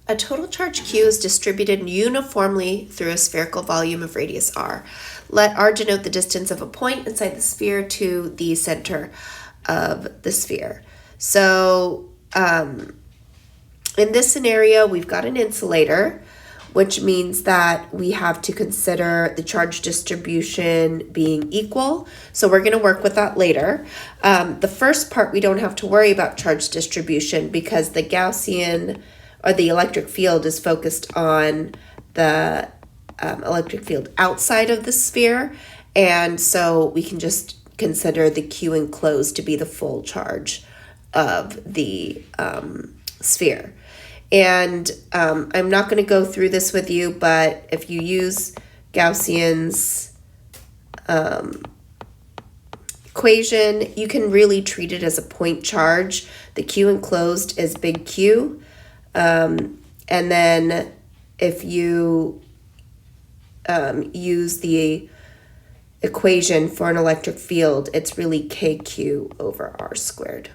A total charge Q is distributed uniformly through a spherical volume of radius r. Let r denote the distance of a point inside the sphere to the center of the sphere. So in this scenario, we've got an insulator, which means that we have to consider the charge distribution being equal. So we're going to work with that later. The first part, we don't have to worry about charge distribution because the Gaussian or the electric field is focused on the electric field outside of the sphere. And so we can just consider the Q enclosed to be the full charge of the sphere. And I'm not going to go through this with you, but if you use Gaussian's equation, you can really treat it as a point charge. The Q enclosed is big Q. And then if you use the equation for an electric field, it's really KQ over R squared.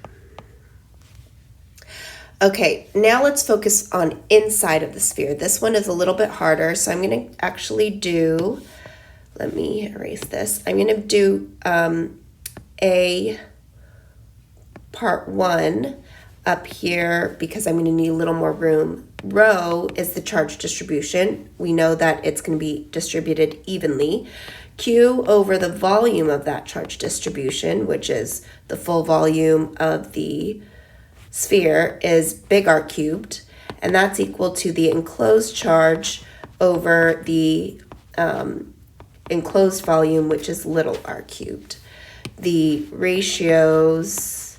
Okay, now let's focus on inside of the sphere. This one is a little bit harder, so I'm going to actually do, let me erase this. I'm going to do a part 1 up here because I'm going to need a little more room. Rho is the charge distribution. We know that it's going to be distributed evenly. Q over the volume of that charge distribution, which is the full volume of the sphere, is big R cubed, and that's equal to the enclosed charge over the enclosed volume, which is little r cubed. The ratios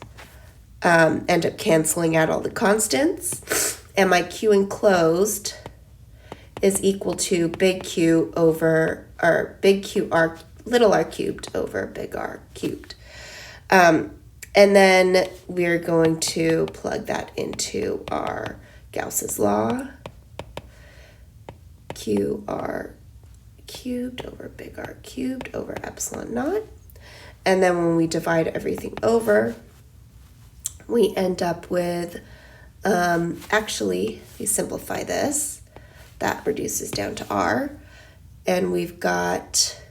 end up canceling out all the constants, and my Q enclosed is equal to big Q over, or big Q r, little r cubed over big R cubed. And then we're going to plug that into our Gauss's law. QR cubed over big R cubed over epsilon naught. And then when we divide everything over, we end up with, actually, we simplify this. That reduces down to R. And we've got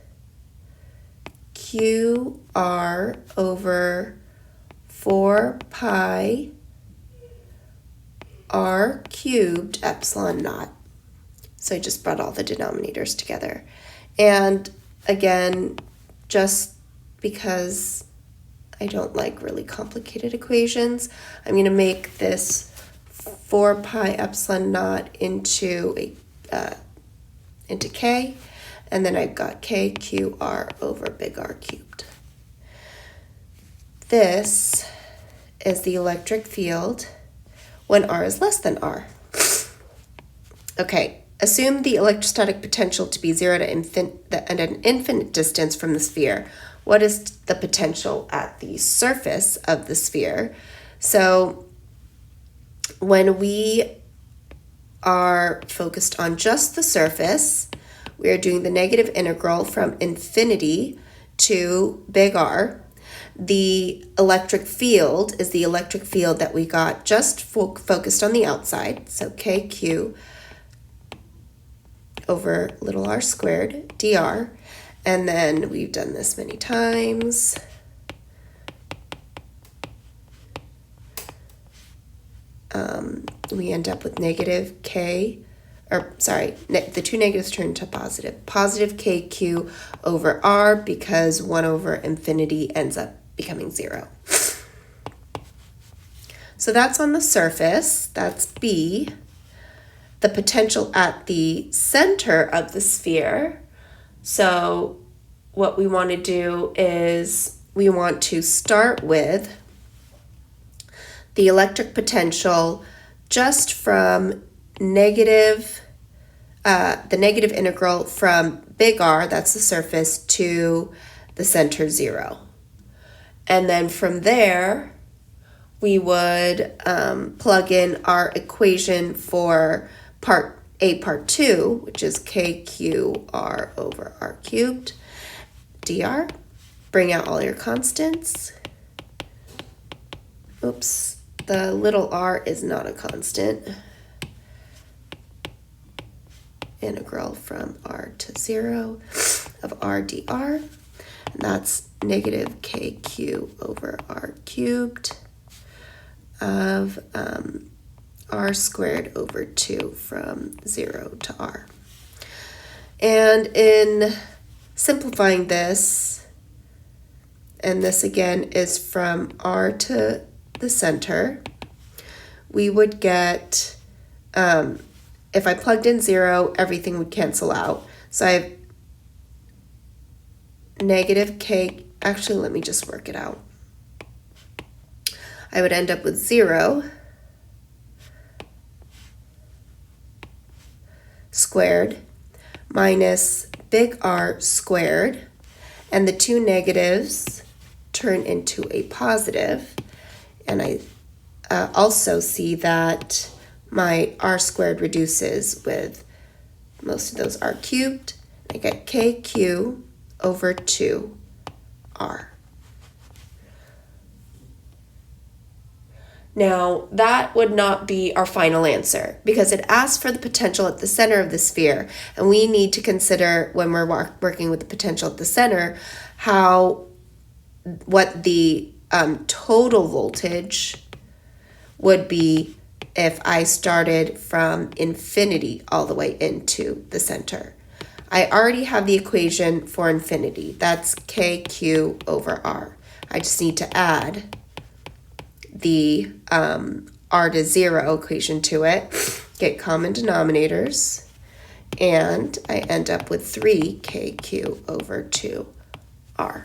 QR over 4 pi r cubed epsilon naught. So I just brought all the denominators together. And again, just because I don't like really complicated equations, I'm going to make this 4 pi epsilon naught into k, and then I've got KQR over big R cubed. This is the electric field when R is less than R. Okay, assume the electrostatic potential to be 0 at an infinite distance from the sphere. What is the potential at the surface of the sphere? So when we are focused on just the surface, we are doing the negative integral from infinity to big R. The electric field is the electric field that we got just focused on the outside. So KQ over little r squared dr. And then we've done this many times. We end up with negative K, or sorry, the two negatives turn to positive. Positive KQ over R because 1 over infinity ends up becoming 0. So that's on the surface, that's B. The potential at the center of the sphere. So what we want to do is we want to start with the electric potential just from the negative integral from big R, that's the surface, to the center 0. And then from there, we would plug in our equation for part 2, which is KQR over R cubed, dr. Bring out all your constants. Oops, the little r is not a constant. integral from r to 0 of r dr. And that's negative kq over r cubed of r squared over 2 from 0 to r. And in simplifying this, and this again is from r to the center, we would get, if I plugged in 0, everything would cancel out. So I have negative k, actually let me just work it out. I would end up with 0 squared minus big R squared, and the two negatives turn into a positive, and I also see that my r squared reduces with most of those r cubed. I get kq over 2r. Now, that would not be our final answer because it asks for the potential at the center of the sphere, and we need to consider when we're working with the potential at the center what the total voltage would be if I started from infinity all the way into the center. I already have the equation for infinity. That's kq over r. I just need to add the r to 0 equation to it, get common denominators, and I end up with 3kq over 2r.